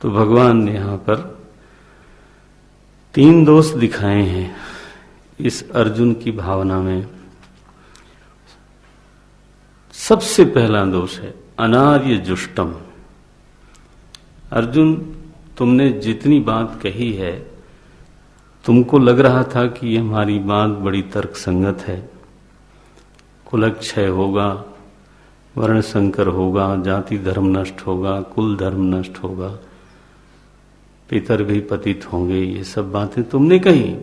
तो भगवान ने यहां पर 3 दोष दिखाए हैं इस अर्जुन की भावना में। सबसे पहला दोष है अनार्य जुष्टम। अर्जुन, तुमने जितनी बात कही है, तुमको लग रहा था कि ये हमारी बात बड़ी तर्कसंगत है, कुलक्षय होगा, वर्ण संकर होगा, जाति धर्म नष्ट होगा, कुल धर्म नष्ट होगा, पितर भी पतित होंगे, ये सब बातें तुमने कही।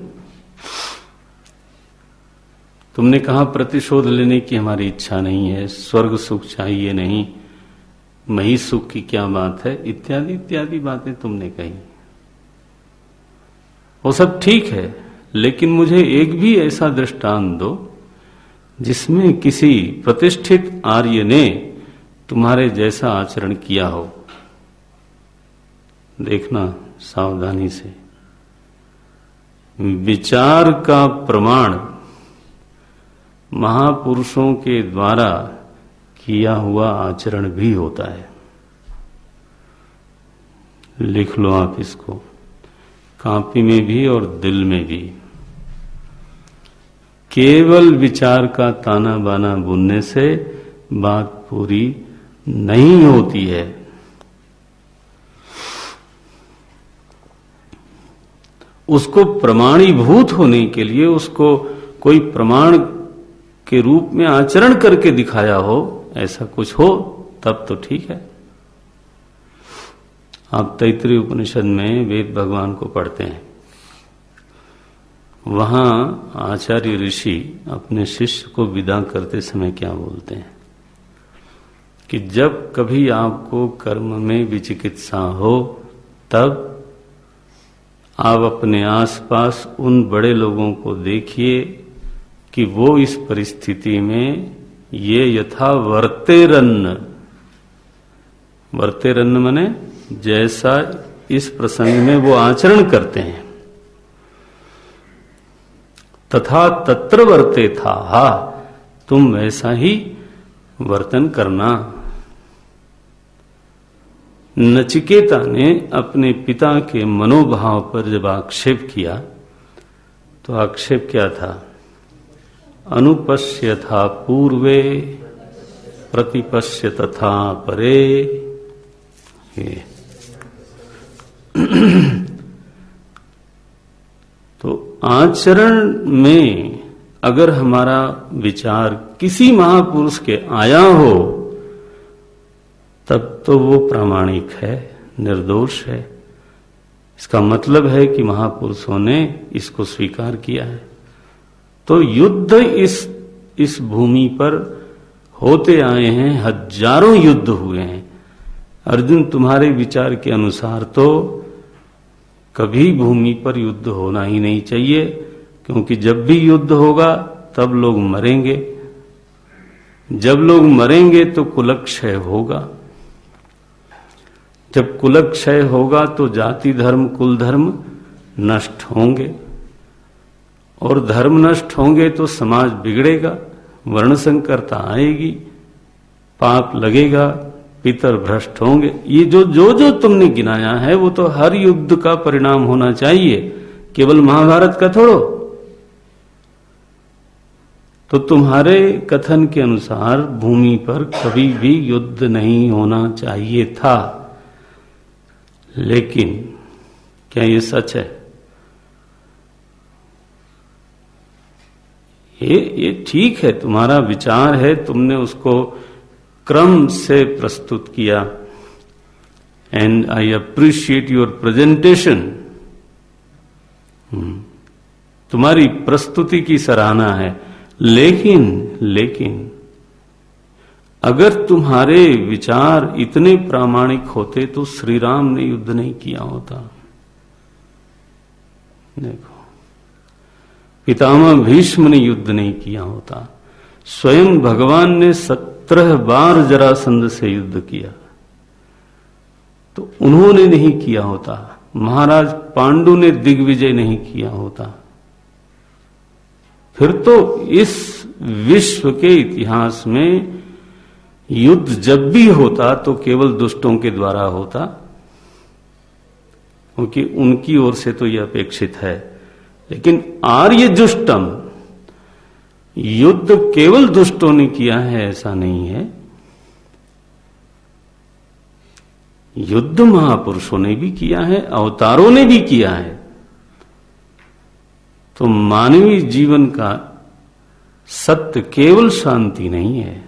तुमने कहा प्रतिशोध लेने की हमारी इच्छा नहीं है, स्वर्ग सुख चाहिए नहीं, मही सुख की क्या बात है, इत्यादि इत्यादि बातें तुमने कही। वो सब ठीक है, लेकिन मुझे एक भी ऐसा दृष्टांत दो जिसमें किसी प्रतिष्ठित आर्य ने तुम्हारे जैसा आचरण किया हो। देखना सावधानी से, विचार का प्रमाण महापुरुषों के द्वारा किया हुआ आचरण भी होता है। लिख लो आप इसको, कॉपी में भी और दिल में भी। केवल विचार का ताना बाना बुनने से बात पूरी नहीं होती है। उसको प्रमाणीभूत होने के लिए उसको कोई प्रमाण के रूप में आचरण करके दिखाया हो, ऐसा कुछ हो तब तो ठीक है। आप तैत्तिरीय उपनिषद में वेद भगवान को पढ़ते हैं, वहां आचार्य ऋषि अपने शिष्य को विदा करते समय क्या बोलते हैं कि जब कभी आपको कर्म में विचिकित्सा हो, तब आप अपने आसपास उन बड़े लोगों को देखिए कि वो इस परिस्थिति में ये यथा वर्तेरन्न, वर्तेरन्न माने जैसा इस प्रसंग में वो आचरण करते हैं, तथा तत्र वर्ते था, तुम वैसा ही वर्तन करना। नचिकेता ने अपने पिता के मनोभाव पर जब आक्षेप किया, तो आक्षेप क्या था? अनुपश्य था पूर्वे प्रतिपश्य तथा परे। तो आचरण में अगर हमारा विचार किसी महापुरुष के आया हो, तब तो वो प्रामाणिक है, निर्दोष है। इसका मतलब है कि महापुरुषों ने इसको स्वीकार किया है। तो युद्ध इस भूमि पर होते आए हैं, हजारों युद्ध हुए हैं। अर्जुन, तुम्हारे विचार के अनुसार तो कभी भूमि पर युद्ध होना ही नहीं चाहिए, क्योंकि जब भी युद्ध होगा तब लोग मरेंगे, जब लोग मरेंगे तो कुलक्षय होगा, जब कुलक्षय होगा तो जाति धर्म कुल धर्म नष्ट होंगे, और धर्म नष्ट होंगे तो समाज बिगड़ेगा, वर्ण संकरता आएगी, पाप लगेगा, पितर भ्रष्ट होंगे। ये जो तुमने गिनाया है वो तो हर युद्ध का परिणाम होना चाहिए, केवल महाभारत का थोड़ो। तो तुम्हारे कथन के अनुसार भूमि पर कभी भी युद्ध नहीं होना चाहिए था, लेकिन क्या ये सच है? ये ठीक है, तुम्हारा विचार है, तुमने उसको क्रम से प्रस्तुत किया, and I appreciate your presentation. तुम्हारी प्रस्तुति की सराहना है, लेकिन अगर तुम्हारे विचार इतने प्रामाणिक होते तो श्री राम ने युद्ध नहीं किया होता। देखो, पितामह भीष्म ने युद्ध नहीं किया होता, स्वयं भगवान ने 17 बार जरासंध से युद्ध किया, तो उन्होंने नहीं किया होता। महाराज पांडु ने दिग्विजय नहीं किया होता। फिर तो इस विश्व के इतिहास में युद्ध जब भी होता तो केवल दुष्टों के द्वारा होता, क्योंकि उनकी ओर से तो यह अपेक्षित है। लेकिन आर्य जुष्टम, युद्ध केवल दुष्टों ने किया है ऐसा नहीं है, युद्ध महापुरुषों ने भी किया है, अवतारों ने भी किया है। तो मानवीय जीवन का सत्य केवल शांति नहीं है,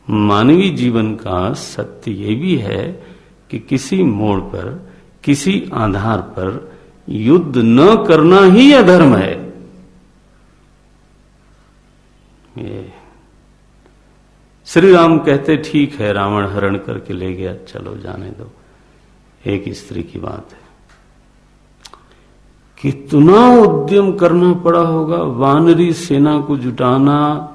मानवीय जीवन का सत्य ये भी है कि किसी मोड़ पर, किसी आधार पर युद्ध न करना ही अधर्म है। ये श्री राम कहते ठीक है, रावण हरण करके ले गया, चलो जाने दो, एक स्त्री की बात है। कितना उद्यम करना पड़ा होगा, वानरी सेना को जुटाना,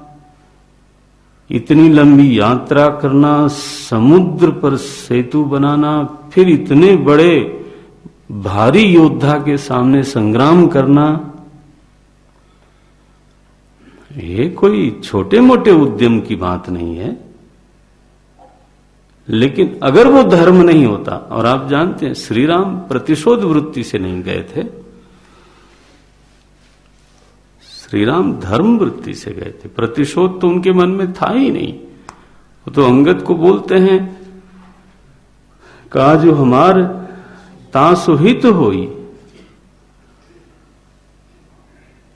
इतनी लंबी यात्रा करना, समुद्र पर सेतु बनाना, फिर इतने बड़े भारी योद्धा के सामने संग्राम करना, ये कोई छोटे मोटे उद्यम की बात नहीं है। लेकिन अगर वो धर्म नहीं होता, और आप जानते हैं श्री राम प्रतिशोध वृत्ति से नहीं गए थे, श्री राम धर्म वृत्ति से गए थे, प्रतिशोध तो उनके मन में था ही नहीं। वो तो अंगद को बोलते हैं, कहा जो हमार तासुहित होई।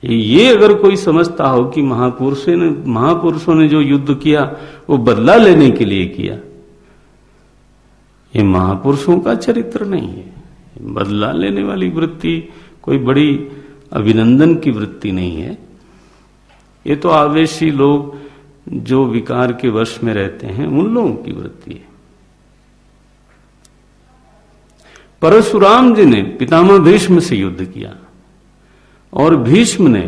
ये अगर कोई समझता हो कि महापुरुषों ने जो युद्ध किया वो बदला लेने के लिए किया, ये महापुरुषों का चरित्र नहीं है। बदला लेने वाली वृत्ति कोई बड़ी अभिनंदन की वृत्ति नहीं है। ये तो आवेशी लोग जो विकार के वश में रहते हैं उन लोगों की वृत्ति है। परशुराम जी ने पितामह भीष्म से युद्ध किया और भीष्म ने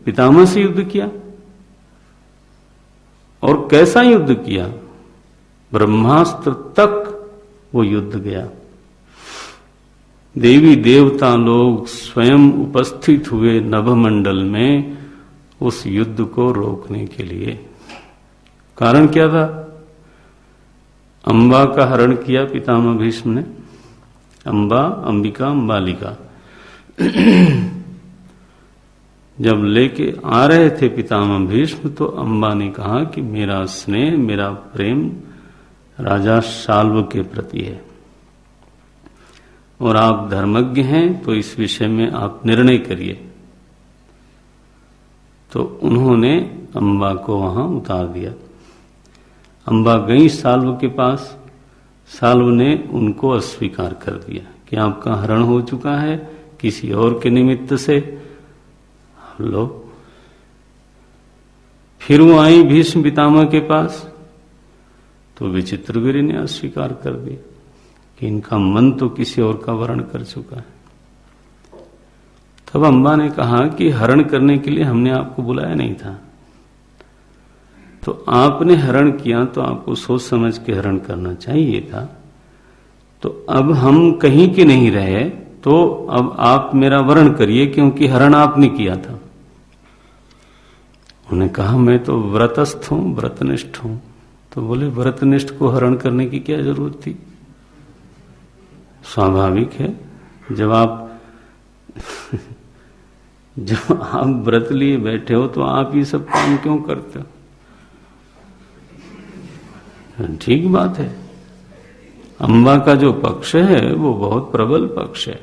पितामह से युद्ध किया, और कैसा युद्ध किया, ब्रह्मास्त्र तक वो युद्ध गया। देवी देवता लोग स्वयं उपस्थित हुए नभमंडल में उस युद्ध को रोकने के लिए। कारण क्या था? अंबा का हरण किया पितामह भीष्म ने, अंबा, अंबिका, अंबालिका। जब लेके आ रहे थे पितामह भीष्म, तो अंबा ने कहा कि मेरा स्नेह, मेरा प्रेम राजा शाल्व के प्रति है, और आप धर्मज्ञ हैं तो इस विषय में आप निर्णय करिए। तो उन्होंने अंबा को वहां उतार दिया। अंबा गई साल्व के पास, साल्व ने उनको अस्वीकार कर दिया कि आपका हरण हो चुका है किसी और के निमित्त से, लो। फिर वो आई भीष्म पितामह के पास, तो विचित्रवीर्य ने अस्वीकार कर दिया कि इनका मन तो किसी और का वरण कर चुका है। तब अंबा ने कहा कि हरण करने के लिए हमने आपको बुलाया नहीं था, तो आपने हरण किया तो आपको सोच समझ के हरण करना चाहिए था। तो अब हम कहीं के नहीं रहे, तो अब आप मेरा वरण करिए, क्योंकि हरण आपने किया था। उन्होंने कहा मैं तो व्रतस्थ हूं, व्रतनिष्ठ हूं। तो बोले व्रतनिष्ठ को हरण करने की क्या जरूरत थी? स्वाभाविक है, जब आप व्रत लिए बैठे हो तो आप ये सब काम क्यों करते हो? ठीक बात है। अंबा का जो पक्ष है वो बहुत प्रबल पक्ष है।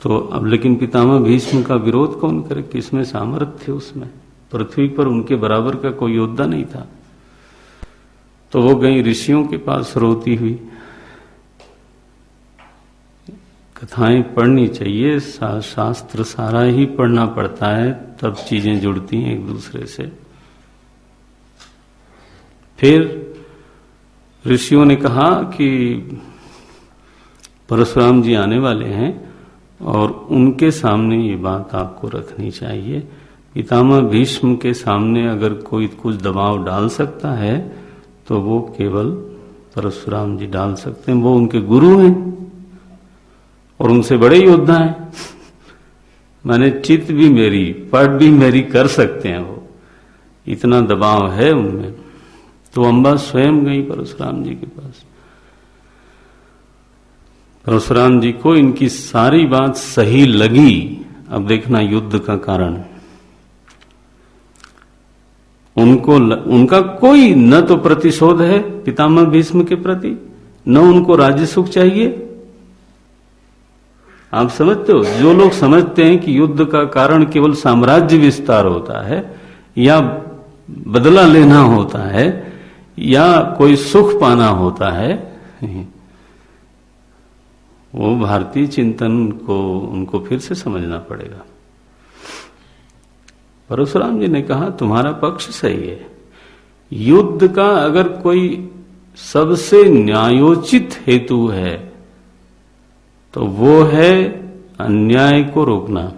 तो अब लेकिन पितामह भीष्म का विरोध कौन करे? किसमें सामर्थ्य थे? उसमें पृथ्वी पर उनके बराबर का कोई योद्धा नहीं था। तो वो गई ऋषियों के पास रोती हुई। कथाएं पढ़नी चाहिए, शास्त्र सारा ही पढ़ना पड़ता है, तब चीजें जुड़ती हैं एक दूसरे से। फिर ऋषियों ने कहा कि परशुराम जी आने वाले हैं और उनके सामने ये बात आपको रखनी चाहिए। पितामह भीष्म के सामने अगर कोई कुछ दबाव डाल सकता है तो वो केवल परशुराम जी डाल सकते हैं। वो उनके गुरु हैं और उनसे बड़े योद्धा हैं। मैंने चित भी मेरी, पढ़ भी मेरी कर सकते हैं, वो इतना दबाव है उनमें। तो अंबा स्वयं गई परशुराम जी के पास परशुराम जी को इनकी सारी बात सही लगी। अब देखना युद्ध का कारण, उनका कोई न तो प्रतिशोध है पितामह भीष्म के प्रति, न उनको राज्य सुख चाहिए। आप समझते हो, जो लोग समझते हैं कि युद्ध का कारण केवल साम्राज्य विस्तार होता है या बदला लेना होता है या कोई सुख पाना होता है, वो भारतीय चिंतन को उनको फिर से समझना पड़ेगा। परशुराम जी ने कहा तुम्हारा पक्ष सही है। युद्ध का अगर कोई सबसे न्यायोचित हेतु है तो वो है अन्याय को रोकना।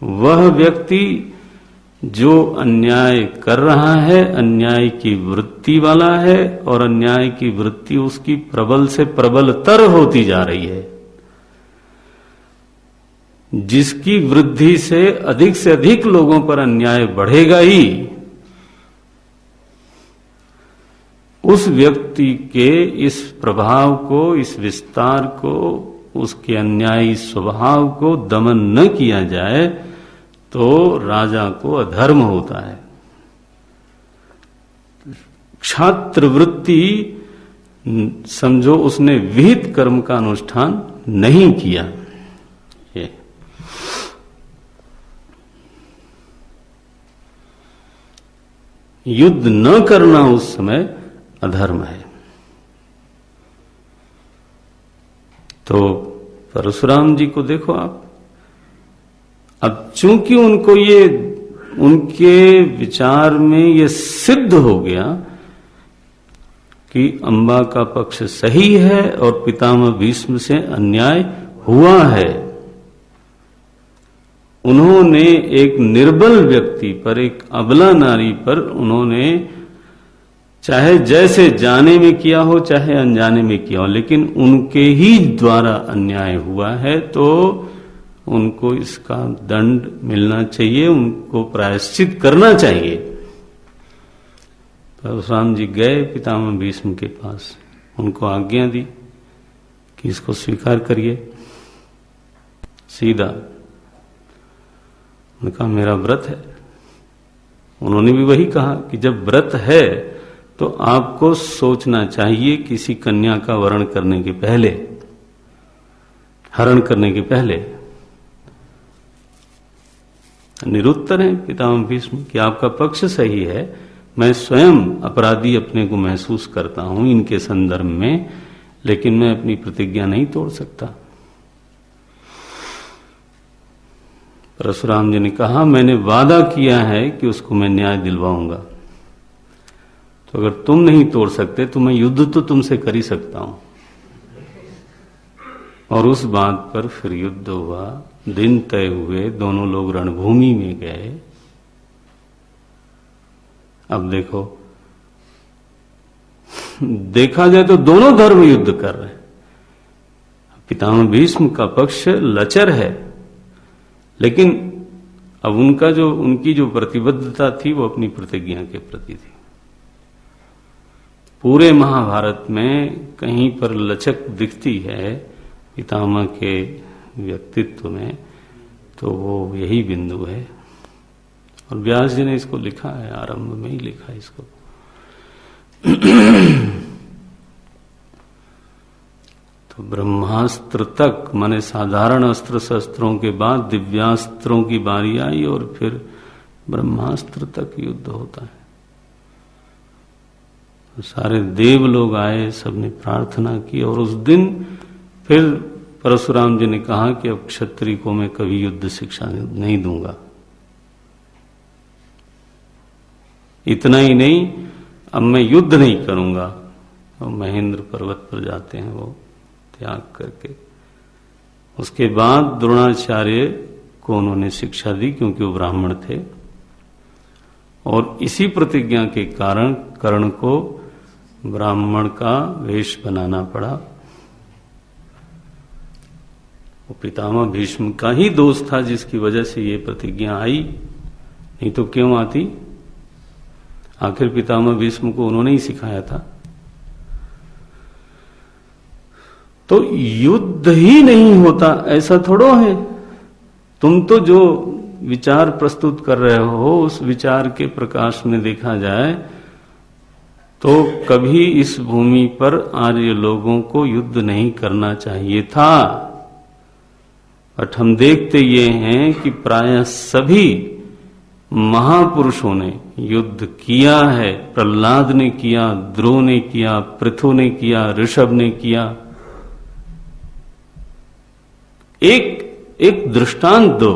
वह व्यक्ति जो अन्याय कर रहा है, अन्याय की वृत्ति वाला है और अन्याय की वृत्ति उसकी प्रबल से प्रबलतर होती जा रही है, जिसकी वृद्धि से अधिक लोगों पर अन्याय बढ़ेगा ही, उस व्यक्ति के इस प्रभाव को, इस विस्तार को, उसके अन्यायी स्वभाव को दमन न किया जाए तो राजा को अधर्म होता है। क्षात्र वृत्ति समझो उसने विहित कर्म का अनुष्ठान नहीं किया। ये युद्ध न करना उस समय अधर्म है। तो परशुराम जी को देखो आप, अब चूंकि उनको ये, उनके विचार में ये सिद्ध हो गया कि अंबा का पक्ष सही है और पितामह भीष्म से अन्याय हुआ है, उन्होंने एक निर्बल व्यक्ति पर, एक अबला नारी पर उन्होंने चाहे जैसे जाने में किया हो चाहे अनजाने में किया हो, लेकिन उनके ही द्वारा अन्याय हुआ है तो उनको इसका दंड मिलना चाहिए, उनको प्रायश्चित करना चाहिए। परशुराम जी गए पितामह भीष्म के पास, उनको आज्ञा दी कि इसको स्वीकार करिए। सीधा उन्होंने कहा मेरा व्रत है। उन्होंने भी वही कहा कि जब व्रत है तो आपको सोचना चाहिए किसी कन्या का वरण करने के पहले, हरण करने के पहले। निरुत्तर है पितामह भीष्म कि आपका पक्ष सही है, मैं स्वयं अपराधी अपने को महसूस करता हूं इनके संदर्भ में, लेकिन मैं अपनी प्रतिज्ञा नहीं तोड़ सकता। परशुराम जी ने कहा मैंने वादा किया है कि उसको मैं न्याय दिलवाऊंगा, तो अगर तुम नहीं तोड़ सकते तो मैं युद्ध तो तुमसे कर ही सकता हूं। और उस बात पर फिर युद्ध हुआ, दिन तय हुए, दोनों लोग रणभूमि में गए। अब देखो, देखा जाए तो दोनों धर्म युद्ध कर रहे हैं। पितामह भीष्म का पक्ष लचर है, लेकिन अब उनकी जो प्रतिबद्धता थी वो अपनी प्रतिज्ञा के प्रति थी। पूरे महाभारत में कहीं पर लचक दिखती है पितामह के व्यक्तित्व में तो वो यही बिंदु है। और व्यास जी ने इसको लिखा है, आरंभ में ही लिखा है इसको। तो ब्रह्मास्त्र तक, माने साधारण अस्त्र शस्त्रों के बाद दिव्यास्त्रों की बारी आई और फिर ब्रह्मास्त्र तक युद्ध होता है। तो सारे देव लोग आए, सबने प्रार्थना की और उस दिन फिर परशुराम जी ने कहा कि अब क्षत्रिय को मैं कभी युद्ध शिक्षा नहीं दूंगा। इतना ही नहीं, अब मैं युद्ध नहीं करूंगा। और महेंद्र पर्वत पर जाते हैं वो त्याग करके। उसके बाद द्रोणाचार्य को उन्होंने शिक्षा दी क्योंकि वो ब्राह्मण थे, और इसी प्रतिज्ञा के कारण कर्ण को ब्राह्मण का वेश बनाना पड़ा। वो पितामह भीष्म का ही दोष था जिसकी वजह से ये प्रतिज्ञा आई, नहीं तो क्यों आती? आखिर पितामह भीष्म को उन्होंने ही सिखाया था। तो युद्ध ही नहीं होता ऐसा थोड़ो है। तुम तो जो विचार प्रस्तुत कर रहे हो उस विचार के प्रकाश में देखा जाए तो कभी इस भूमि पर आर्य लोगों को युद्ध नहीं करना चाहिए था। बट हम देखते ये हैं कि प्रायः सभी महापुरुषों ने युद्ध किया है। प्रहलाद ने किया, ध्रुव ने किया, पृथु ने किया, ऋषभ ने किया। एक दृष्टांत दो,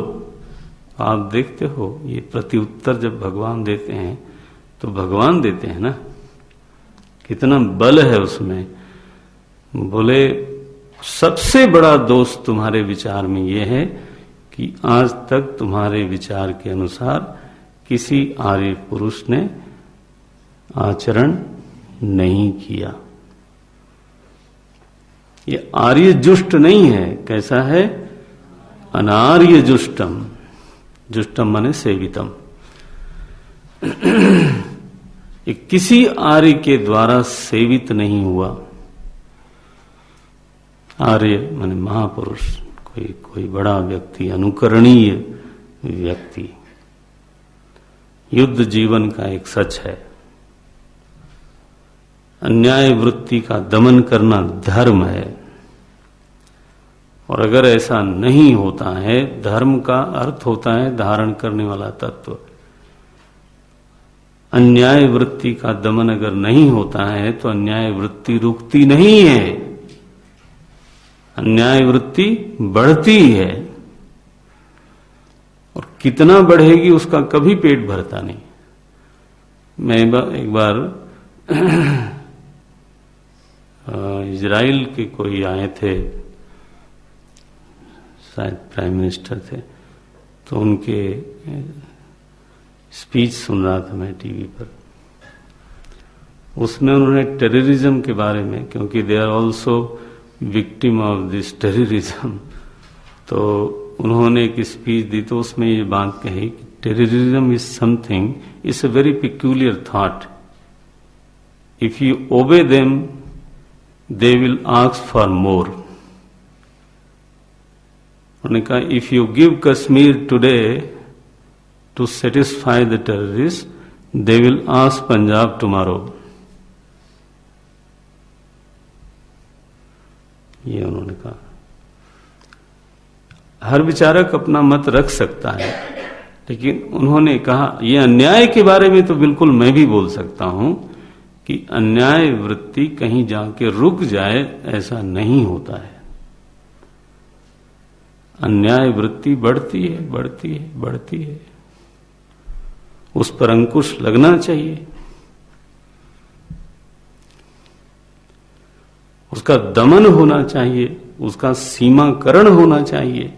आप देखते हो ये प्रत्युत्तर जब भगवान देते हैं तो भगवान देते हैं ना, कितना बल है उसमें। बोले सबसे बड़ा दोष तुम्हारे विचार में यह है कि आज तक तुम्हारे विचार के अनुसार किसी आर्य पुरुष ने आचरण नहीं किया। ये आर्य जुष्ट नहीं है, कैसा है? अनार्य जुष्टम। जुष्टम माने सेवितम। ये किसी आर्य के द्वारा सेवित नहीं हुआ। आर्य माने महापुरुष, कोई बड़ा व्यक्ति, अनुकरणीय व्यक्ति। युद्ध जीवन का एक सच है। अन्याय वृत्ति का दमन करना धर्म है। और अगर ऐसा नहीं होता है, धर्म का अर्थ होता है धारण करने वाला तत्व। अन्याय वृत्ति का दमन अगर नहीं होता है तो अन्याय वृत्ति रुकती नहीं है, अन्याय वृत्ति बढ़ती है। और कितना बढ़ेगी उसका कभी पेट भरता नहीं। मैं एक बार इजराइल के कोई आए थे, शायद प्राइम मिनिस्टर थे, तो उनके स्पीच सुन रहा था मैं टीवी पर। उसमें उन्होंने टेररिज्म के बारे में, क्योंकि they are also victim of this terrorism, तो उन्होंने एक स्पीच दी तो उसमें ये बात कही कि terrorism is something, it's a very peculiar thought. If you obey them they will ask for more. उन्होंने कहा if you give Kashmir today to satisfy the terrorists, they will ask Punjab tomorrow. ये उन्होंने कहा। हर विचारक अपना मत रख सकता है, लेकिन उन्होंने कहा ये अन्याय के बारे में तो बिल्कुल मैं भी बोल सकता हूं कि अन्याय वृत्ति कहीं जाके रुक जाए, ऐसा नहीं होता है। अन्याय वृत्ति बढ़ती है, बढ़ती है, बढ़ती है। उस पर अंकुश लगना चाहिए, उसका दमन होना चाहिए, उसका सीमाकरण होना चाहिए।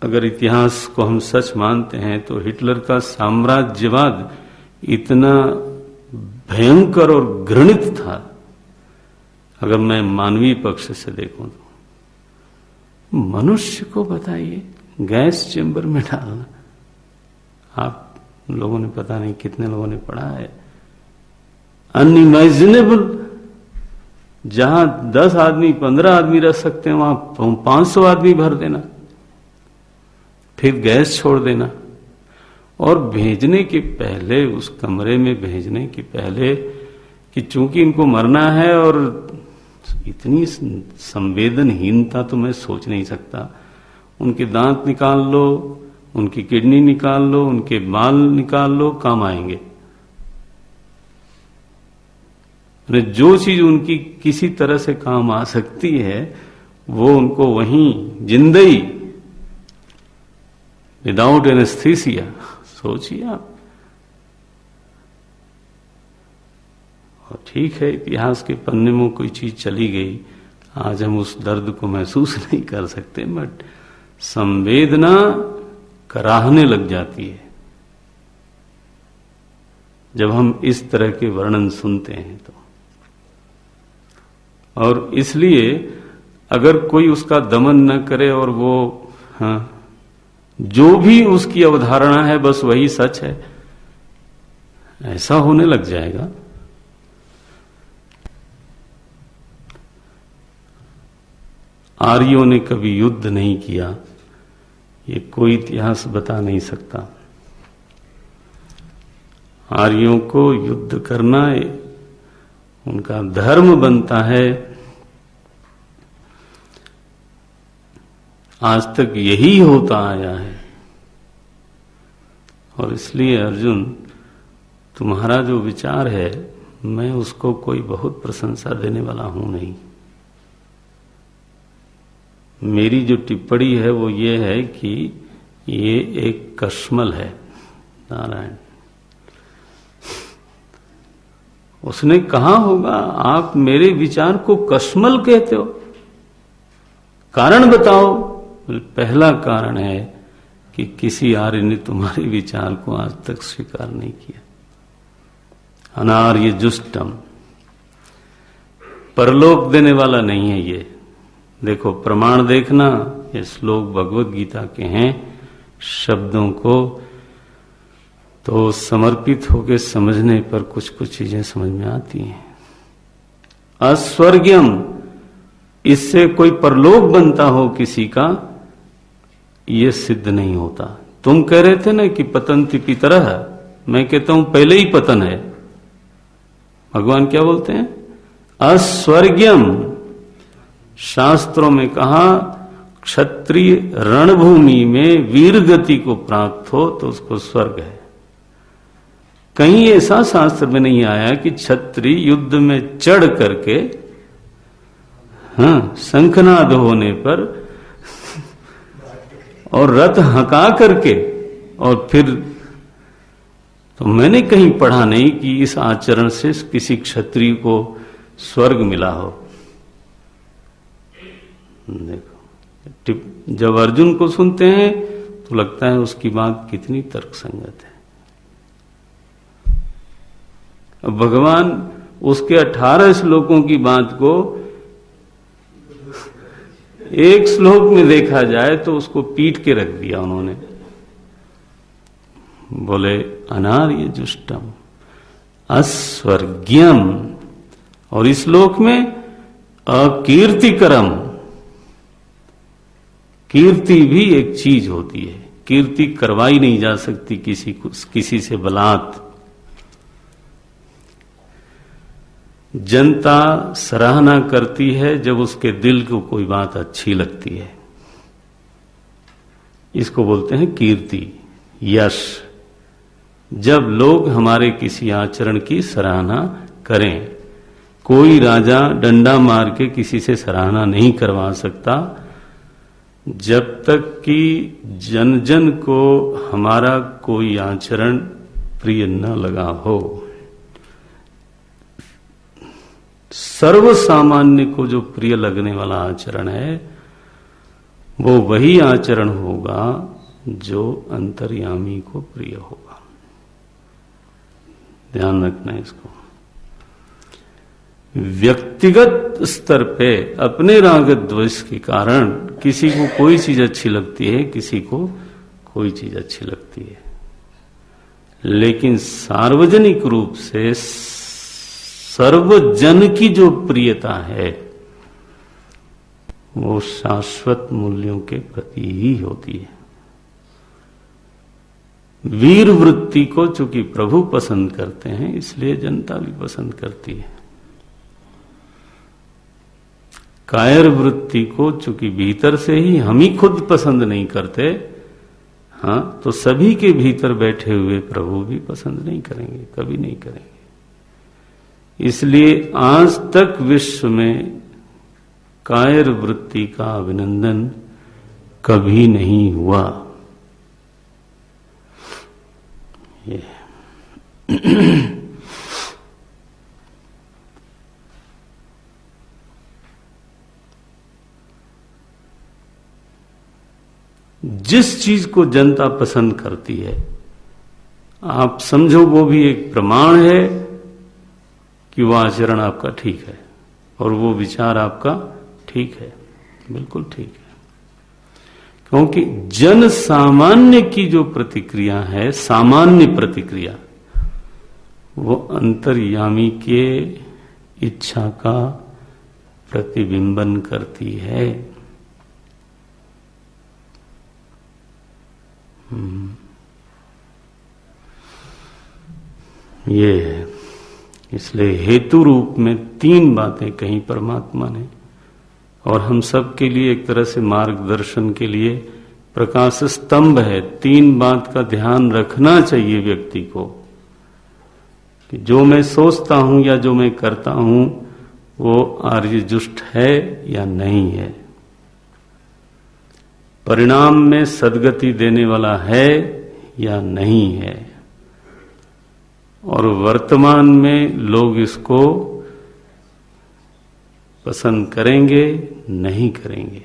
अगर इतिहास को हम सच मानते हैं तो हिटलर का साम्राज्यवाद इतना भयंकर और घृणित था। अगर मैं मानवीय पक्ष से देखूं तो मनुष्य को बताइए गैस चेंबर में डालना, आप लोगों ने पता नहीं कितने लोगों ने पढ़ा है, अनइमेजिनेबल। जहां 10 आदमी 15 आदमी रह सकते हैं वहां 500 आदमी भर देना, फिर गैस छोड़ देना। और भेजने के पहले, उस कमरे में भेजने के पहले कि चूंकि इनको मरना है, और इतनी संवेदनहीनता तो मैं सोच नहीं सकता। उनके दांत निकाल लो, उनकी किडनी निकाल लो, उनके बाल निकाल लो, काम आएंगे। जो चीज उनकी किसी तरह से काम आ सकती है वो उनको वहीं जिंदई, विदाउट एनेस्थीसिया। सोचिए आप। और ठीक है, इतिहास के पन्ने में कोई चीज चली गई, आज हम उस दर्द को महसूस नहीं कर सकते, बट संवेदना कराहने लग जाती है जब हम इस तरह के वर्णन सुनते हैं तो। और इसलिए अगर कोई उसका दमन न करे और वो जो भी उसकी अवधारणा है बस वही सच है, ऐसा होने लग जाएगा आर्यों ने कभी युद्ध नहीं किया, ये कोई इतिहास बता नहीं सकता। आर्यों को युद्ध करना उनका धर्म बनता है। आज तक यही होता आया है। और इसलिए अर्जुन, तुम्हारा जो विचार है, मैं उसको कोई बहुत प्रशंसा देने वाला हूं नहीं। मेरी जो टिप्पणी है वो ये है कि ये एक कश्मल है। नारायण, उसने कहा होगा आप मेरे विचार को कश्मल कहते हो, कारण बताओ। पहला कारण है कि किसी आर्य ने तुम्हारे विचार को आज तक स्वीकार नहीं किया। अनार्य जुष्टम, परलोक देने वाला नहीं है ये। देखो प्रमाण देखना, ये श्लोक भगवत गीता के हैं। शब्दों को तो समर्पित होकर समझने पर कुछ कुछ चीजें समझ में आती हैं। अस्वर्ग्यम, इससे कोई परलोक बनता हो किसी का, यह सिद्ध नहीं होता। तुम कह रहे थे ना कि पतंति की तरह, मैं कहता हूं पहले ही पतन है। भगवान क्या बोलते हैं? अस्वर्ग्यम। शास्त्रों में कहा क्षत्रिय रणभूमि में वीर गति को प्राप्त हो तो उसको स्वर्ग है। कहीं ऐसा शास्त्र में नहीं आया कि क्षत्रिय युद्ध में चढ़ करके, शंखनाद होने पर और रथ हका करके, और फिर तो मैंने कहीं पढ़ा नहीं कि इस आचरण से किसी क्षत्रिय को स्वर्ग मिला हो। देखो, जब अर्जुन को सुनते हैं तो लगता है उसकी बात कितनी तर्कसंगत है। अब भगवान उसके 18 श्लोकों की बात को एक श्लोक में देखा जाए तो उसको पीट के रख दिया उन्होंने। बोले अनार्य जुष्टम अस्वर्ग्यम, और इस श्लोक में अकीर्तिकरम। कीर्ति भी एक चीज होती है, कीर्ति करवाई नहीं जा सकती किसी से बलात्। जनता सराहना करती है जब उसके दिल को कोई बात अच्छी लगती है, इसको बोलते हैं कीर्ति, यश। जब लोग हमारे किसी आचरण की सराहना करें, कोई राजा डंडा मार के किसी से सराहना नहीं करवा सकता जब तक कि जन जन को हमारा कोई आचरण प्रिय न लगा हो। सर्व सामान्य को जो प्रिय लगने वाला आचरण है वो वही आचरण होगा जो अंतर्यामी को प्रिय होगा। ध्यान रखना है इसको। व्यक्तिगत स्तर पे अपने राग द्वेष के कारण किसी को कोई चीज अच्छी लगती है, किसी को कोई चीज अच्छी लगती है, लेकिन सार्वजनिक रूप से सर्वजन की जो प्रियता है वो शाश्वत मूल्यों के प्रति ही होती है। वीर वृत्ति को चूंकि प्रभु पसंद करते हैं, इसलिए जनता भी पसंद करती है। कायर वृत्ति को चूंकि भीतर से ही हम ही खुद पसंद नहीं करते, तो सभी के भीतर बैठे हुए प्रभु भी पसंद नहीं करेंगे, कभी नहीं करेंगे। इसलिए आज तक विश्व में कायर वृत्ति का अभिनंदन कभी नहीं हुआ। जिस चीज को जनता पसंद करती है, आप समझो वो भी एक प्रमाण है कि वह आचरण आपका ठीक है और वो विचार आपका ठीक है, बिल्कुल ठीक है। क्योंकि जन सामान्य की जो प्रतिक्रिया है, सामान्य प्रतिक्रिया, वो अंतर्यामी के इच्छा का प्रतिबिंबन करती है। ये है। इसलिए हेतु रूप में 3 बातें कही परमात्मा ने, और हम सब के लिए एक तरह से मार्गदर्शन के लिए प्रकाश स्तंभ है। 3 बात का ध्यान रखना चाहिए व्यक्ति को कि जो मैं सोचता हूं या जो मैं करता हूं वो आर्यजुष्ट है या नहीं है, परिणाम में सद्गति देने वाला है या नहीं है, और वर्तमान में लोग इसको पसंद करेंगे नहीं करेंगे।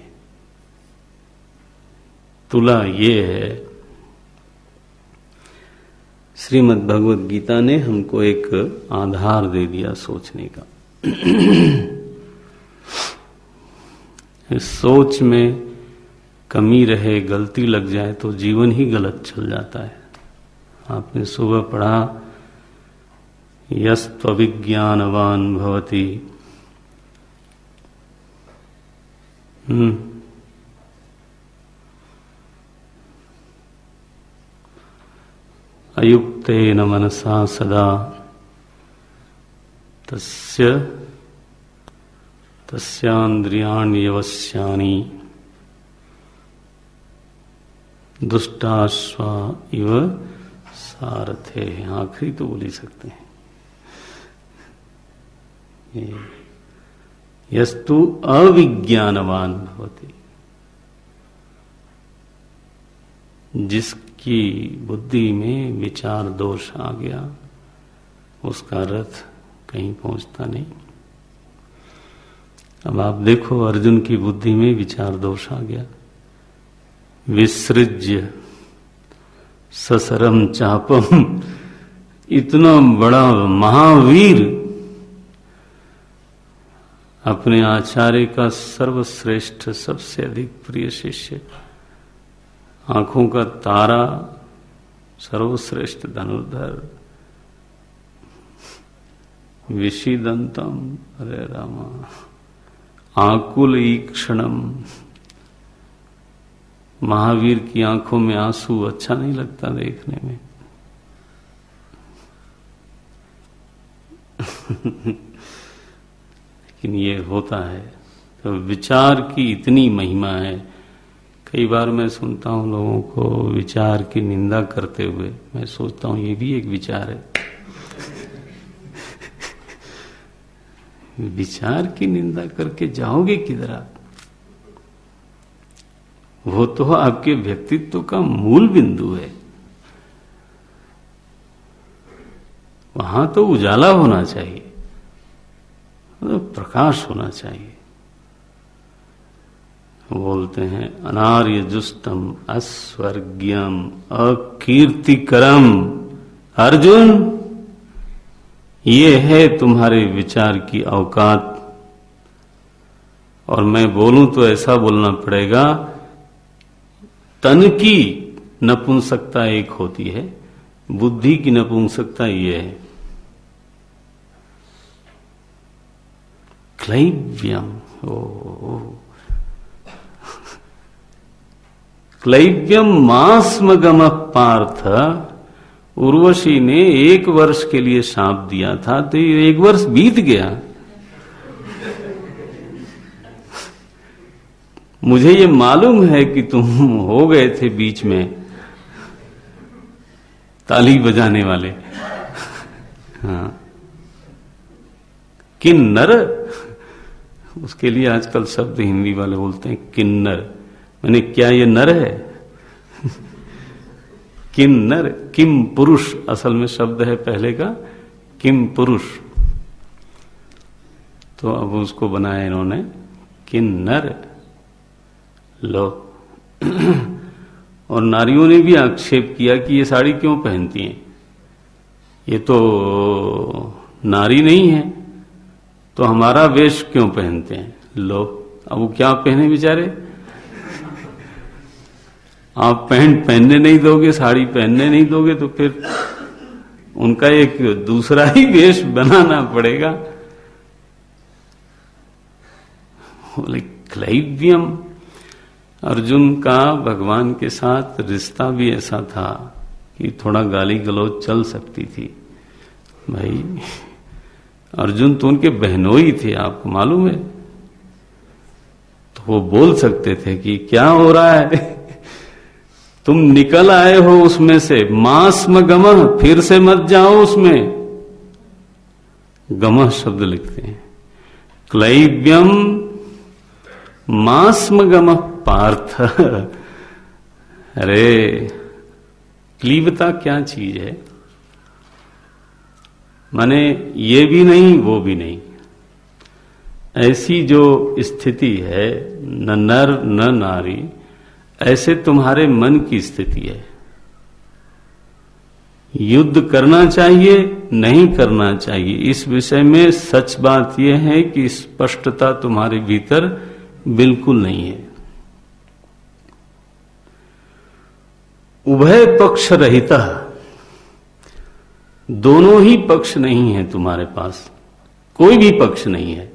तुला ये है। श्रीमद् भगवद गीता ने हमको एक आधार दे दिया सोचने का। इस सोच में कमी रहे, गलती लग जाए तो जीवन ही गलत चल जाता है। आपने सुबह पढ़ा यस्त्वविज्ञानवान भवति, अयुक्तेन मनसा सदा तस्यान्द्रियाण्यवस्यानि दुष्टाश्वा इव सारथे। आखिरी तो बोल ही सकते हैं। यस्तु अविज्ञानवान भवति, जिसकी बुद्धि में विचार दोष आ गया उसका रथ कहीं पहुंचता नहीं। अब आप देखो अर्जुन की बुद्धि में विचार दोष आ गया। विसृज्य ससरम चापम, इतना बड़ा महावीर, अपने आचार्य का सर्वश्रेष्ठ सबसे अधिक प्रिय शिष्य, आंखों का तारा, सर्वश्रेष्ठ धनुर्धर, विषिदंतम, अरे रामा, आकुल ईक्षणम। महावीर की आंखों में आंसू अच्छा नहीं लगता देखने में। लेकिन ये होता है। तो विचार की इतनी महिमा है। कई बार मैं सुनता हूं लोगों को विचार की निंदा करते हुए, मैं सोचता हूं ये भी एक विचार है। विचार की निंदा करके जाओगे किधर आप? वो तो आपके व्यक्तित्व का मूल बिंदु है। वहां तो उजाला होना चाहिए, तो प्रकाश होना चाहिए। बोलते हैं अनार्य जुष्टम अस्वर्ग्यम अकीर्तिकरम। अर्जुन, ये है तुम्हारे विचार की औकात। और मैं बोलूं तो ऐसा बोलना पड़ेगा, तन की नपुंसकता एक होती है, बुद्धि की नपुंसकता ये है। क्लैव्यम, क्लैव्यम मास्मगम पार्थ। उर्वशी ने 1 वर्ष के लिए शाप दिया था, तो ये 1 वर्ष बीत गया। मुझे ये मालूम है कि तुम हो गए थे बीच में ताली बजाने वाले। हाँ, किन्नर, उसके लिए आजकल शब्द हिंदी वाले बोलते हैं किन्नर। मैंने क्या ये नर है? किन्नर, किम पुरुष असल में शब्द है पहले का, किम पुरुष। तो अब उसको बनाया इन्होंने किन्नर। लो। और नारियों ने भी आक्षेप किया कि ये साड़ी क्यों पहनती हैं, ये तो नारी नहीं है, तो हमारा वेश क्यों पहनते हैं। लो, अब वो क्या पहने बेचारे? आप पैंट पहनने नहीं दोगे, साड़ी पहनने नहीं दोगे, तो फिर उनका एक दूसरा ही वेश बनाना पड़ेगा। बोले क्लैव्यम। अर्जुन का भगवान के साथ रिश्ता भी ऐसा था कि थोड़ा गाली गलौज चल सकती थी। भाई अर्जुन तो उनके बहनोई थे, आपको मालूम है, तो वो बोल सकते थे कि क्या हो रहा है, तुम निकल आए हो उसमें से, मास्म गमः, फिर से मत जाओ उसमें। गमः शब्द लिखते हैं, क्लैव्यम मास्म गमः पार्थ। अरे क्लीवता क्या चीज है, माने ये भी नहीं वो भी नहीं, ऐसी जो स्थिति है, न नर न नारी, ऐसे तुम्हारे मन की स्थिति है। युद्ध करना चाहिए नहीं करना चाहिए, इस विषय में सच बात यह है कि स्पष्टता तुम्हारे भीतर बिल्कुल नहीं है। उभय पक्ष रहिता, दोनों ही पक्ष नहीं है तुम्हारे पास, कोई भी पक्ष नहीं है।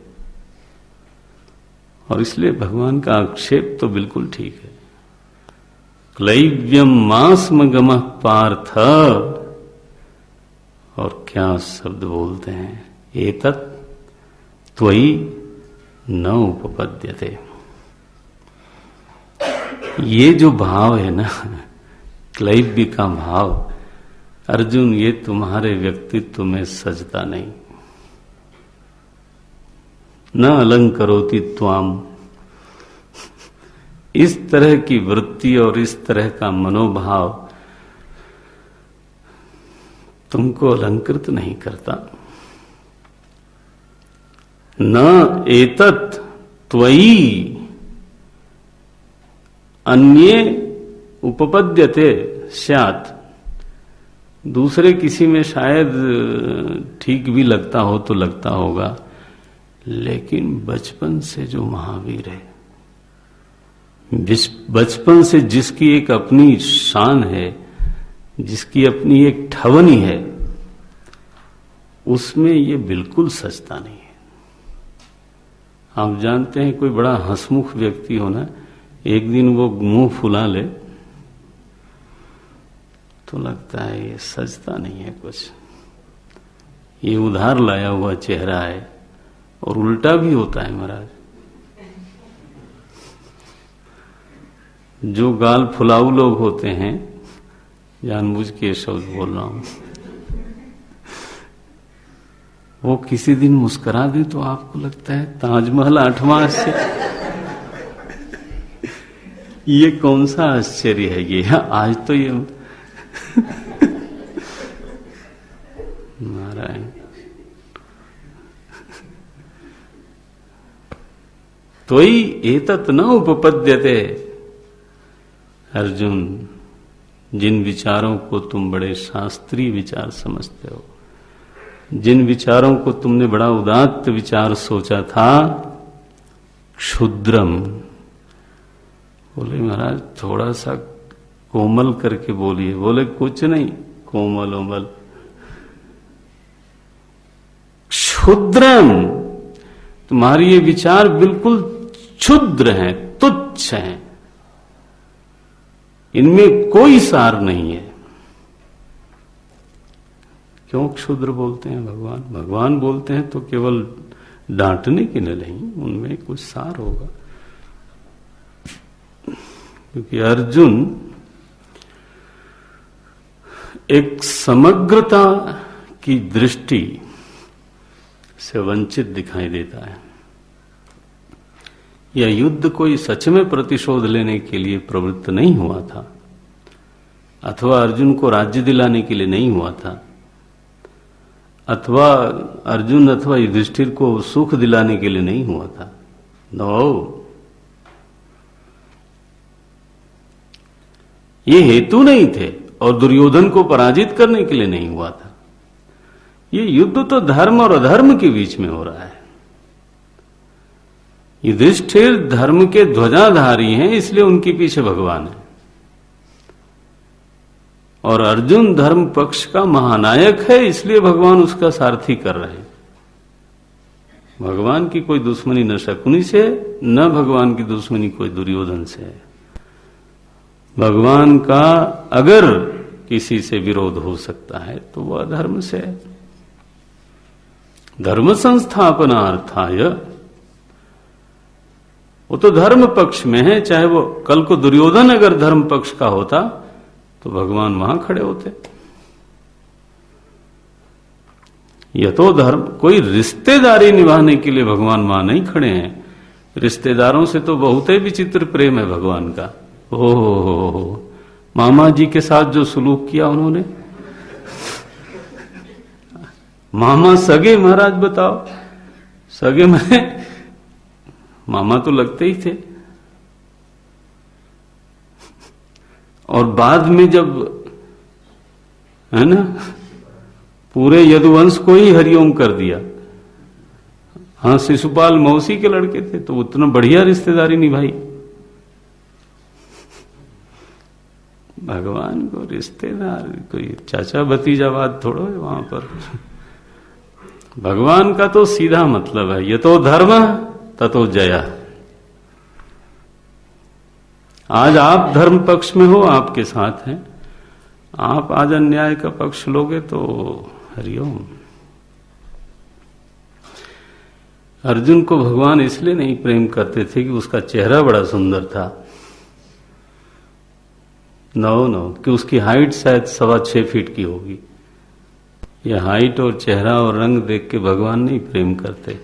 और इसलिए भगवान का आक्षेप तो बिल्कुल ठीक है। क्लैव्यम मास्म गमः पार्थ, और क्या शब्द बोलते हैं, एतत् त्वयि न उपपद्यते। ये जो भाव है ना, क्लैव्य का भाव, अर्जुन ये तुम्हारे व्यक्तित्व में सजता नहीं। न अलंकरोति त्वाम, इस तरह की वृत्ति और इस तरह का मनोभाव तुमको अलंकृत नहीं करता। न एतत् त्वयि अन्ये उपपद्यते स्यात्, दूसरे किसी में शायद ठीक भी लगता हो तो लगता होगा, लेकिन बचपन से जो महावीर है, बचपन से जिसकी एक अपनी शान है, जिसकी अपनी एक ठवनी है, उसमें ये बिल्कुल सचता नहीं है। आप जानते हैं कोई बड़ा हंसमुख व्यक्ति हो ना, एक दिन वो मुंह फुला ले तो लगता है ये सजता नहीं है कुछ, ये उधार लाया हुआ चेहरा है। और उल्टा भी होता है महाराज, जो गाल फुलाऊ लोग होते हैं, जानबूझ के शब्द बोल रहा हूं, वो किसी दिन मुस्कुरा दे तो आपको लगता है ताजमहल 8वां आश्चर्य। ये कौन सा आश्चर्य है ये, आज तो ये नारायण। त्वयि एतत् न उपपद्यते। अर्जुन, जिन विचारों को तुम बड़े शास्त्रीय विचार समझते हो, जिन विचारों को तुमने बड़ा उदात्त विचार सोचा था, क्षुद्रम, बोले महाराज थोड़ा सा कोमल करके बोलिए। बोले कुछ नहीं, कोमल ओमल, क्षुद्रम, तुम्हारी ये विचार बिल्कुल क्षुद्र हैं, तुच्छ हैं, इनमें कोई सार नहीं है। क्यों क्षुद्र बोलते हैं भगवान? भगवान बोलते हैं तो केवल डांटने के लिए नहीं, उनमें कुछ सार होगा। क्योंकि अर्जुन एक समग्रता की दृष्टि से वंचित दिखाई देता है। यह युद्ध कोई सच में प्रतिशोध लेने के लिए प्रवृत्त नहीं हुआ था, अथवा अर्जुन को राज्य दिलाने के लिए नहीं हुआ था, अथवा अर्जुन अथवा युधिष्ठिर को सुख दिलाने के लिए नहीं हुआ था। नो, ये हेतु नहीं थे, और दुर्योधन को पराजित करने के लिए नहीं हुआ था। ये युद्ध तो धर्म और अधर्म के बीच में हो रहा है। युधिष्ठिर धर्म के ध्वजाधारी हैं, इसलिए उनके पीछे भगवान है, और अर्जुन धर्म पक्ष का महानायक है, इसलिए भगवान उसका सारथी कर रहे हैं। भगवान की कोई दुश्मनी न शकुनी से, न भगवान की दुश्मनी कोई दुर्योधन से है। भगवान का अगर किसी से विरोध हो सकता है तो वह अधर्म से है। धर्म संस्थापनार्थाय, वो तो धर्म पक्ष में है। चाहे वो कल को दुर्योधन अगर धर्म पक्ष का होता तो भगवान वहां खड़े होते। यह तो धर्म, कोई रिश्तेदारी निभाने के लिए भगवान वहां नहीं खड़े हैं। रिश्तेदारों से तो बहुत ही विचित्र प्रेम है भगवान का। ओहो, मामा जी के साथ जो सुलूक किया उन्होंने, मामा सगे महाराज बताओ, सगे में मामा तो लगते ही थे। और बाद में जब, है ना, पूरे यदुवंश को ही हरिओम कर दिया। हाँ, शिशुपाल मौसी के लड़के थे तो उतना बढ़िया रिश्तेदारी निभाई। भगवान को रिश्तेदार कोई चाचा भतीजावाद थोड़ो है वहां पर। भगवान का तो सीधा मतलब है, ये तो धर्म ततो जया। आज आप धर्म पक्ष में हो, आपके साथ हैं। आप आज अन्याय का पक्ष लोगे तो हरिओम। अर्जुन को भगवान इसलिए नहीं प्रेम करते थे कि उसका चेहरा बड़ा सुंदर था। नो, कि उसकी हाइट शायद 6.25 फीट की होगी। यह हाइट और चेहरा और रंग देख के भगवान नहीं प्रेम करते।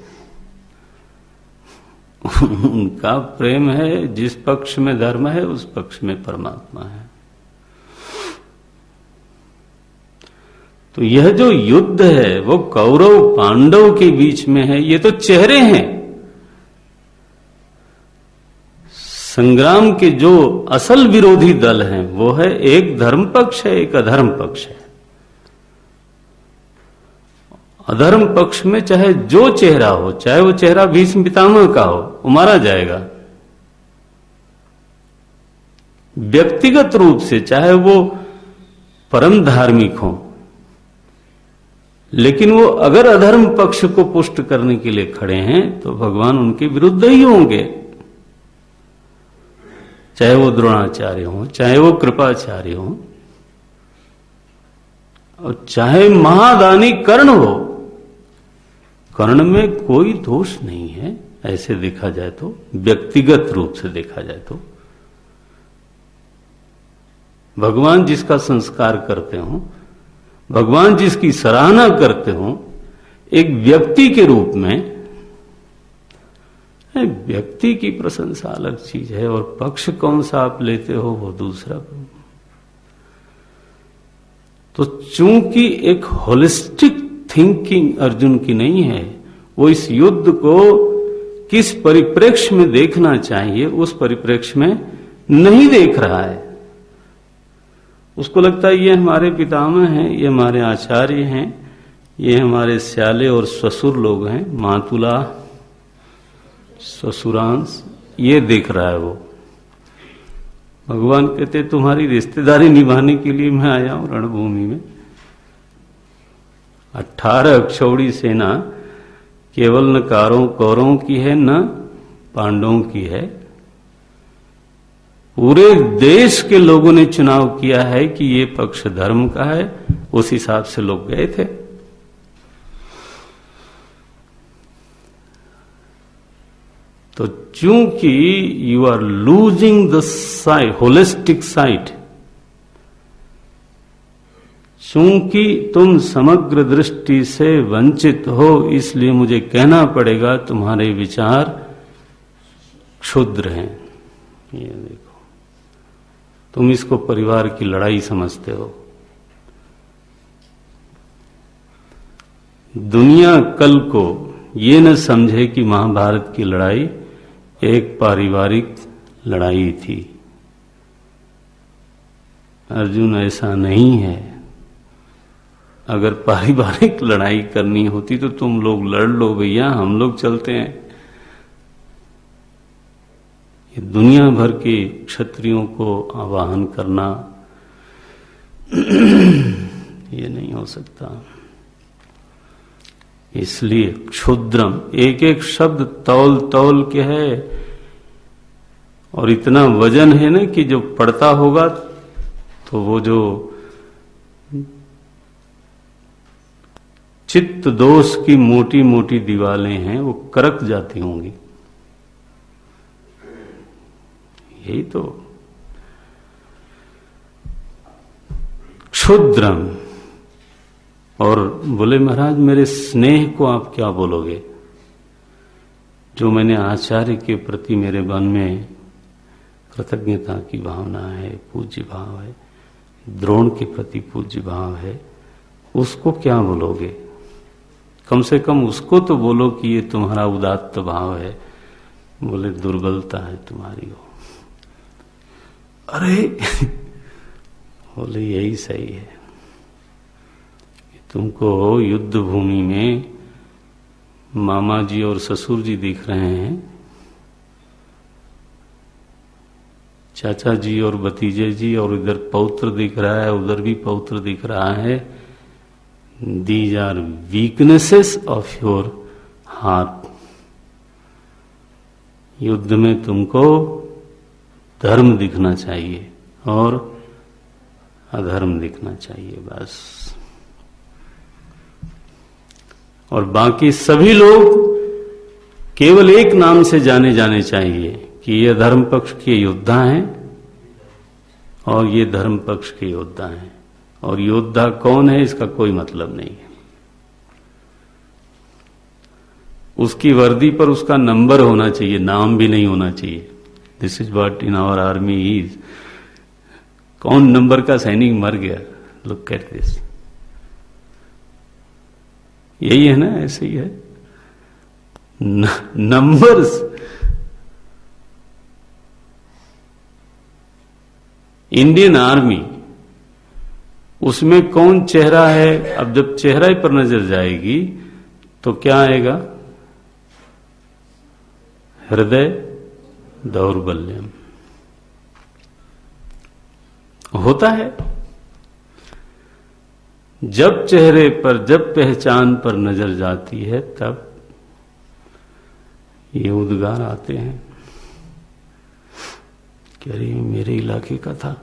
उनका प्रेम है जिस पक्ष में धर्म है उस पक्ष में परमात्मा है। तो यह जो युद्ध है वो कौरव पांडव के बीच में है। ये तो चेहरे हैं। संग्राम के जो असल विरोधी दल हैं वो है, एक धर्म पक्ष है, एक अधर्म पक्ष है। अधर्म पक्ष में चाहे जो चेहरा हो, चाहे वो चेहरा भीष्म पितामह का हो, वो मारा जाएगा। व्यक्तिगत रूप से चाहे वो परम धार्मिक हो, लेकिन वो अगर अधर्म पक्ष को पुष्ट करने के लिए खड़े हैं तो भगवान उनके विरुद्ध ही होंगे। चाहे वो द्रोणाचार्य हो, चाहे वो कृपाचार्य हो, और चाहे महादानी कर्ण हो। कर्ण में कोई दोष नहीं है ऐसे देखा जाए तो, व्यक्तिगत रूप से देखा जाए तो। भगवान जिसका संस्कार करते हो, भगवान जिसकी सराहना करते हो, एक व्यक्ति के रूप में, व्यक्ति की प्रशंसा अलग चीज है और पक्ष कौन सा आप लेते हो वो दूसरा। तो चूंकि एक होलिस्टिक थिंकिंग अर्जुन की नहीं है, वो इस युद्ध को किस परिप्रेक्ष्य में देखना चाहिए उस परिप्रेक्ष्य में नहीं देख रहा है। उसको लगता है ये हमारे पितामह हैं, ये हमारे आचार्य हैं, ये हमारे स्याले और ससुर लोग हैं, मातुला ससुरांश, ये देख रहा है वो। भगवान कहते तुम्हारी रिश्तेदारी निभाने के लिए मैं आया हूं रणभूमि में। 18 अक्षौड़ी सेना केवल न कौरवों की है न पांडवों की है। पूरे देश के लोगों ने चुनाव किया है कि ये पक्ष धर्म का है, उस हिसाब से लोग गए थे। तो चूंकि you are losing the sight, holistic sight, चूंकि तुम समग्र दृष्टि से वंचित हो, इसलिए मुझे कहना पड़ेगा तुम्हारे विचार क्षुद्र हैं। ये देखो, तुम इसको परिवार की लड़ाई समझते हो। दुनिया कल को ये न समझे कि महाभारत की लड़ाई एक पारिवारिक लड़ाई थी। अर्जुन ऐसा नहीं है। अगर पारिवारिक लड़ाई करनी होती तो तुम लोग लड़ लो भैया, हम लोग चलते हैं। ये दुनिया भर के क्षत्रियों को आवाहन करना ये नहीं हो सकता। इसलिए क्षुद्रम, एक एक शब्द तौल तौल के है और इतना वजन है ना कि जो पड़ता होगा तो वो जो चित्त दोष की मोटी मोटी दीवारें हैं वो करक जाती होंगी। यही तो क्षुद्रम। और बोले महाराज मेरे स्नेह को आप क्या बोलोगे, जो मैंने आचार्य के प्रति मेरे मन में कृतज्ञता की भावना है, पूज्य भाव है, द्रोण के प्रति पूज्य भाव है, उसको क्या बोलोगे? कम से कम उसको तो बोलो कि ये तुम्हारा उदात्त भाव है। बोले दुर्बलता है तुम्हारी हो। अरे बोले यही सही है। तुमको युद्ध भूमि में मामा जी और ससुर जी दिख रहे हैं, चाचा जी और भतीजे जी, और इधर पौत्र दिख रहा है, उधर भी पौत्र दिख रहा है। These are weaknesses of your heart. युद्ध में तुमको धर्म दिखना चाहिए और अधर्म दिखना चाहिए बस। और बाकी सभी लोग केवल एक नाम से जाने जाने चाहिए कि ये धर्म पक्ष के योद्धा हैं और ये धर्म पक्ष के योद्धा हैं। और योद्धा कौन है इसका कोई मतलब नहीं है। उसकी वर्दी पर उसका नंबर होना चाहिए, नाम भी नहीं होना चाहिए। This is what in our army is. कौन नंबर का सैनिक मर गया, लुक एट दिस। यही है ना, ऐसे ही है। नंबर्स। इंडियन आर्मी, उसमें कौन चेहरा है? अब जब चेहरा पर नजर जाएगी तो क्या आएगा? हृदय दौर्बल्यम होता है। जब चेहरे पर, जब पहचान पर नजर जाती है तब ये उद्गार आते हैं कि अरे मेरे इलाके का था।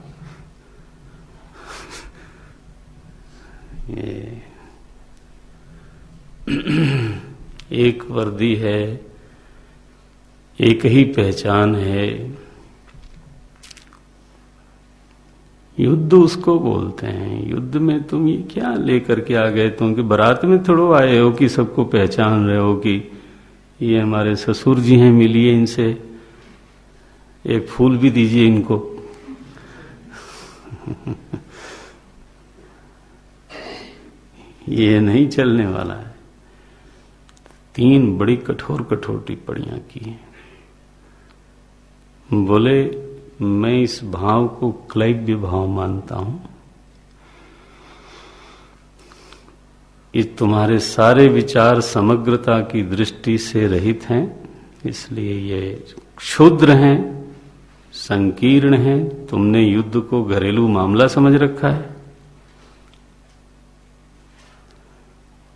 ये एक वर्दी है, एक ही पहचान है। युद्ध उसको बोलते हैं। युद्ध में तुम ये क्या लेकर के आ गए? तुम कि बारात में थोड़ो आए हो कि सबको पहचान रहे हो कि ये हमारे ससुर जी हैं, मिलिए इनसे, एक फूल भी दीजिए इनको। ये नहीं चलने वाला है। 3 बड़ी कठोर कठोर टिप्पणियां की हैं। बोले मैं इस भाव को क्लैव्य भाव मानता हूं। ये तुम्हारे सारे विचार समग्रता की दृष्टि से रहित हैं, इसलिए ये क्षुद्र हैं, संकीर्ण हैं। तुमने युद्ध को घरेलू मामला समझ रखा है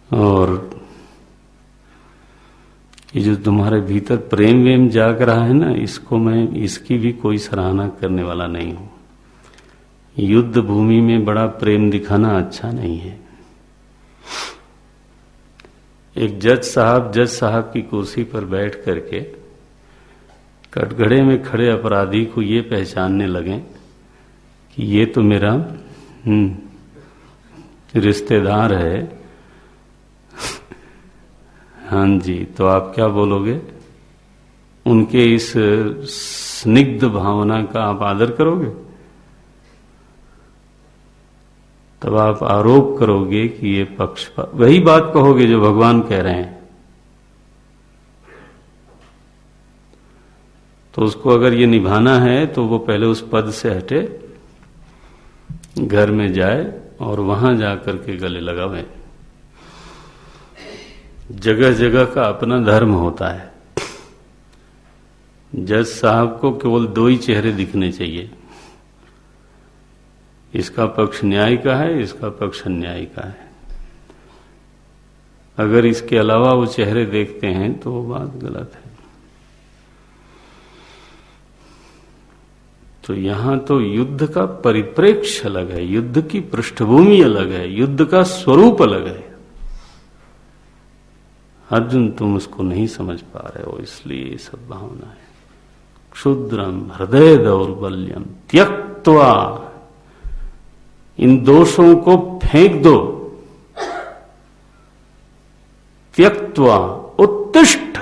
और ये जो तुम्हारे भीतर प्रेम वेम जाग रहा है ना, इसको मैं, इसकी भी कोई सराहना करने वाला नहीं हूं। युद्ध भूमि में बड़ा प्रेम दिखाना अच्छा नहीं है। एक जज साहब की कुर्सी पर बैठ करके कटघरे में खड़े अपराधी को ये पहचानने लगे कि ये तो मेरा रिश्तेदार है। हाँ जी, तो आप क्या बोलोगे? उनके इस स्निग्ध भावना का आप आदर करोगे? तब आप आरोप करोगे कि ये पक्षपात। वही बात कहोगे जो भगवान कह रहे हैं। तो उसको अगर ये निभाना है तो वो पहले उस पद से हटे, घर में जाए और वहां जाकर के गले लगावे। जगह जगह का अपना धर्म होता है। जज साहब को केवल 2 ही चेहरे दिखने चाहिए, इसका पक्ष न्याय का है, इसका पक्ष अन्याय का है। अगर इसके अलावा वो चेहरे देखते हैं तो वो बात गलत है। तो यहां तो युद्ध का परिप्रेक्ष्य अलग है, युद्ध की पृष्ठभूमि अलग है, युद्ध का स्वरूप अलग है। अर्जुन तुम उसको नहीं समझ पा रहे हो, इसलिए ये सब भावना है। क्षुद्रम हृदय दौर्बल्यम त्यक्त्वा, इन दोषों को फेंक दो। त्यक्त्वा उत्तिष्ठ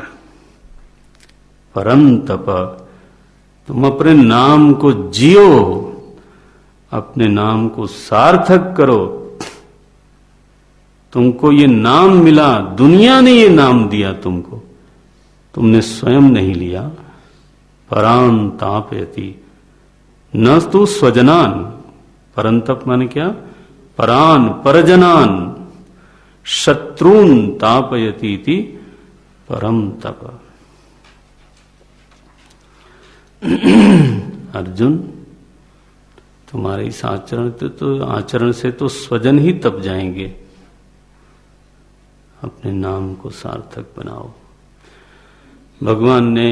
परंतप, तुम अपने नाम को जियो, अपने नाम को सार्थक करो। तुमको ये नाम मिला, दुनिया ने ये नाम दिया तुमको, तुमने स्वयं नहीं लिया। परान तापयति न तु स्वजनान, परंतप माने क्या? परान परजनान, शत्रून तापयति इति परम तप। अर्जुन, तुम्हारे इस आचरण से तो स्वजन ही तप जाएंगे। अपने नाम को सार्थक बनाओ। भगवान ने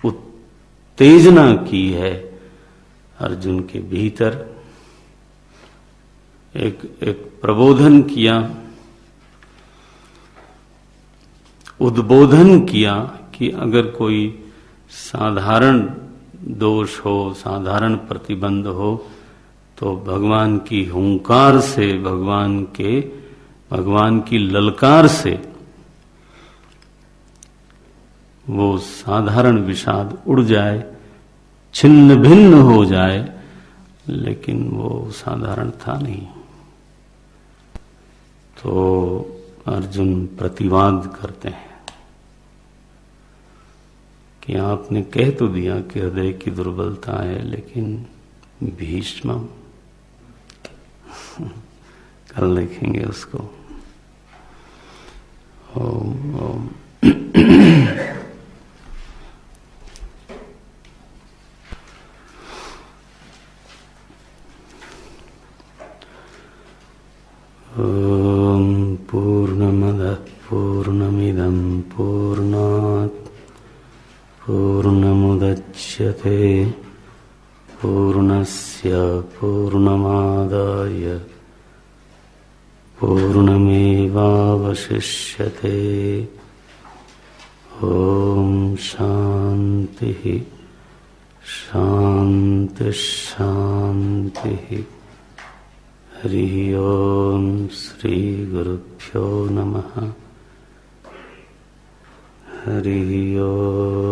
उत्तेजना की है अर्जुन के भीतर, एक प्रबोधन किया, उद्बोधन किया कि अगर कोई साधारण दोष हो, साधारण प्रतिबंध हो, तो भगवान की हुंकार से, भगवान की ललकार से वो साधारण विषाद उड़ जाए, छिन्न भिन्न हो जाए, लेकिन वो साधारण था नहीं। तो अर्जुन प्रतिवाद करते हैं कि आपने कह तो दिया कि हृदय की दुर्बलता है, लेकिन भीष्म, कल देखेंगे उसको। ओम ओम ओम पूर्णमदः पूर्णमिदं पूर्णात् पूर्णमुदच्यते पूर्णस्य पूर्णमादाय पूर्णमेवावशिष्यते। ओम शांति शांति शांति। हरि ओम श्री गुरुभ्यो नमः। हरि ओम।